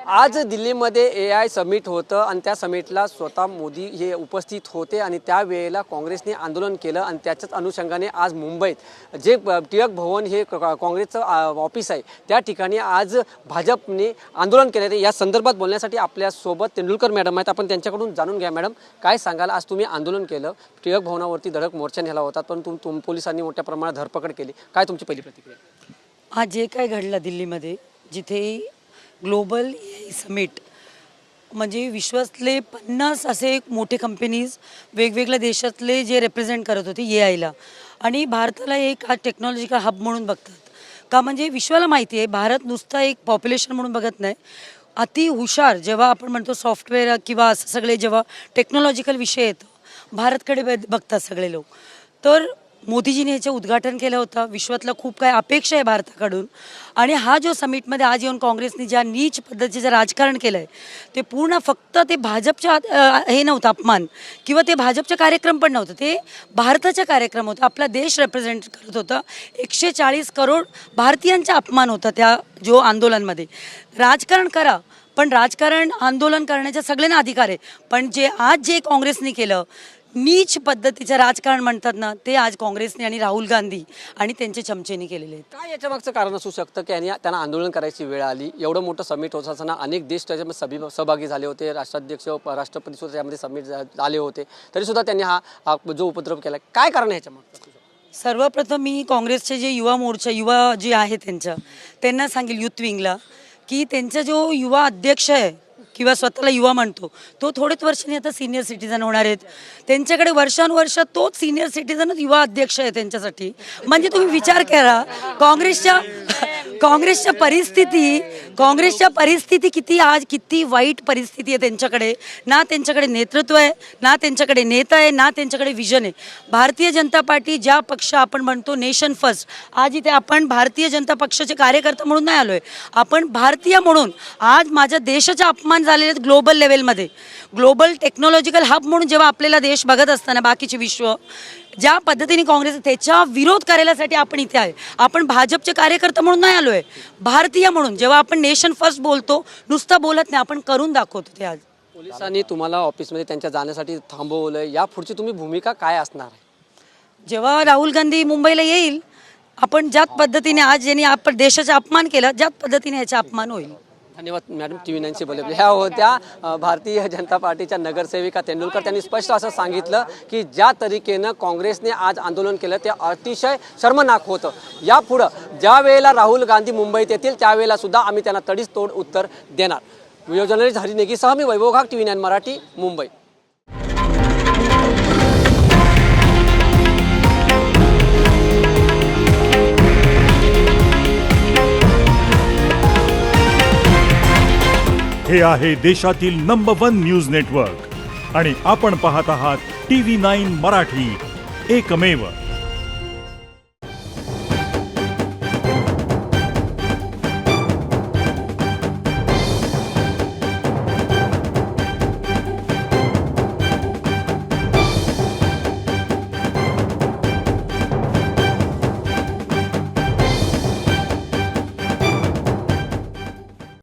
आज दिल्लीमध्ये AI summit होतं आणि त्या समिटला स्वतः मोदी हे उपस्थित होते आणि त्यावेळेला काँग्रेसने आंदोलन केलं आणि त्याच्याच अनुषंगाने आज मुंबईत जे टिळक भवन हे काँग्रेसचं ऑफिस आहे त्या ठिकाणी आज भाजपने आंदोलन केलं आहे। या संदर्भात बोलण्यासाठी आपल्यासोबत तेंडुलकर मॅडम आहेत, आपण त्यांच्याकडून जाणून घ्या। मॅडम, काय सांगाल? आज तुम्ही आंदोलन केलं, टिळक भवनावरती धडक मोर्चा नेला होता, पण पोलिसांनी मोठ्या प्रमाणात धरपकड केली, काय तुमची पहिली प्रतिक्रिया? आज जे काय घडलं दिल्लीमध्ये, जिथे ग्लोबल AI समिट म्हणजे विश्वातले 50 असे मोठे कंपनीज वेगवेगळ्या देशातले जे रिप्रेझेंट करत होते AIला, आणि भारताला एक आज टेक्नॉलॉजिकल हब म्हणून बघतात का? म्हणजे विश्वाला माहिती आहे भारत नुसता एक पॉप्युलेशन म्हणून बघत नाही, अति हुशार जेव्हा आपण म्हणतो सॉफ्टवेअर किंवा असं सगळे जेव्हा टेक्नॉलॉजिकल विषय येतो भारतकडे बघतात सगळे लोक। तर मोदीजीने याचं उद्घाटन केलं होतं, विश्वातला खूप काय अपेक्षा आहे भारताकडून, आणि हा जो समिटमध्ये आज येऊन काँग्रेसने ज्या नीच पद्धतीचं राजकारण केलं आहे ते पूर्ण फक्त ते भाजपच्या हे नव्हतं अपमान किंवा ते भाजपचा कार्यक्रम पण नव्हतं, ते भारताचा कार्यक्रम होता, आपला देश रिप्रेझेंट करत होता। 140 करोड भारतीयांचा अपमान होता त्या जो आंदोलनमध्ये। राजकारण करा, पण राजकारण आंदोलन करण्याचा सगळ्यांना अधिकार आहे, पण जे काँग्रेसने केलं नीच पद्धतीचं राजकारण म्हणतात ना, ते आज काँग्रेसने आणि राहुल गांधी आणि त्यांचे चमचेने केलेले आहेत। काय याच्या मागचं कारण असू शकतं की त्यांना आंदोलन करायची वेळ आली? एवढं मोठं समिट होत असताना अनेक देश त्याच्यामध्ये सहभागी झाले होते, राष्ट्राध्यक्ष राष्ट्रपती सुद्धा त्यामध्ये समिट आले होते, तरीसुद्धा त्यांनी हा जो उपद्रव केला, काय कारण आहे याच्या मागचं? सर्वप्रथम मी काँग्रेसचे जे युवा जे आहे त्यांना सांगेल युथ विंगला की त्यांचा जो युवा अध्यक्ष आहे किंवा स्वतःला युवा म्हणतो तो थोडेच वर्षांनी आता सिनियर सिटीजन होणार आहेत, त्यांच्याकडे वर्षानुवर्ष तोच सिनियर सिटीजनच युवा अध्यक्ष आहे त्यांच्यासाठी। म्हणजे तुम्ही विचार करा काँग्रेसच्या परिस्थिती किती वाईट परिस्थिती आहे त्यांच्याकडे। ना त्यांच्याकडे नेतृत्व आहे, ना त्यांच्याकडे नेता आहे, ना त्यांच्याकडे विजन आहे। भारतीय जनता पार्टी ज्या पक्ष आपण म्हणतो नेशन फर्स्ट, आज इथे आपण भारतीय जनता पक्षाचे कार्यकर्ता म्हणून नाही आलोय, आपण भारतीय म्हणून आज माझ्या देशाचा अपमान झालेले आहेत ग्लोबल लेवलमध्ये। ग्लोबल टेक्नॉलॉजिकल हब म्हणून जेव्हा आपल्याला देश बघत असताना बाकीचे विश्व ज्या पद्धतीने काँग्रेस त्याचा विरोध करायसाठी आपण इथे आहे, आपण भाजपचे कार्यकर्ता म्हणून नाही आलोय, भारतीय म्हणून। जेव्हा आपण नेशन फर्स्ट बोलतो, नुसतं बोलत नाही, आपण करून दाखवतो ते। आज पोलिसांनी तुम्हाला ऑफिसमध्ये त्यांच्या जाण्यासाठी थांबवलंय, या पुढची तुम्ही भूमिका काय असणार आहे? जेव्हा राहुल गांधी मुंबईला येईल, आपण ज्यात पद्धतीने आज यांनी आपण देशाचा अपमान केला, ज्यात पद्धतीने याचा अपमान होईल। धन्यवाद मॅडम, TV 9 शी बोलले। ह्या होत्या भारतीय जनता पार्टीच्या नगरसेविका तेंडुलकर। त्यांनी स्पष्ट असं सांगितलं की ज्या तरीकेनं काँग्रेसने आज आंदोलन केलं ते अतिशय शर्मनाक होतं। यापुढं ज्या वेळेला राहुल गांधी मुंबईत येतील त्यावेळेला सुद्धा आम्ही त्यांना तडीस तोड उत्तर देणार। व्हिडिओ जर्नलिस्ट हरी नेगीसह मी वैभव घाग, TV 9 मराठी, मुंबई। हे आहे देशातील नंबर 1 न्यूज नेटवर्क आणि आपण पाहत आहात TV 9 मराठी, एकमेव।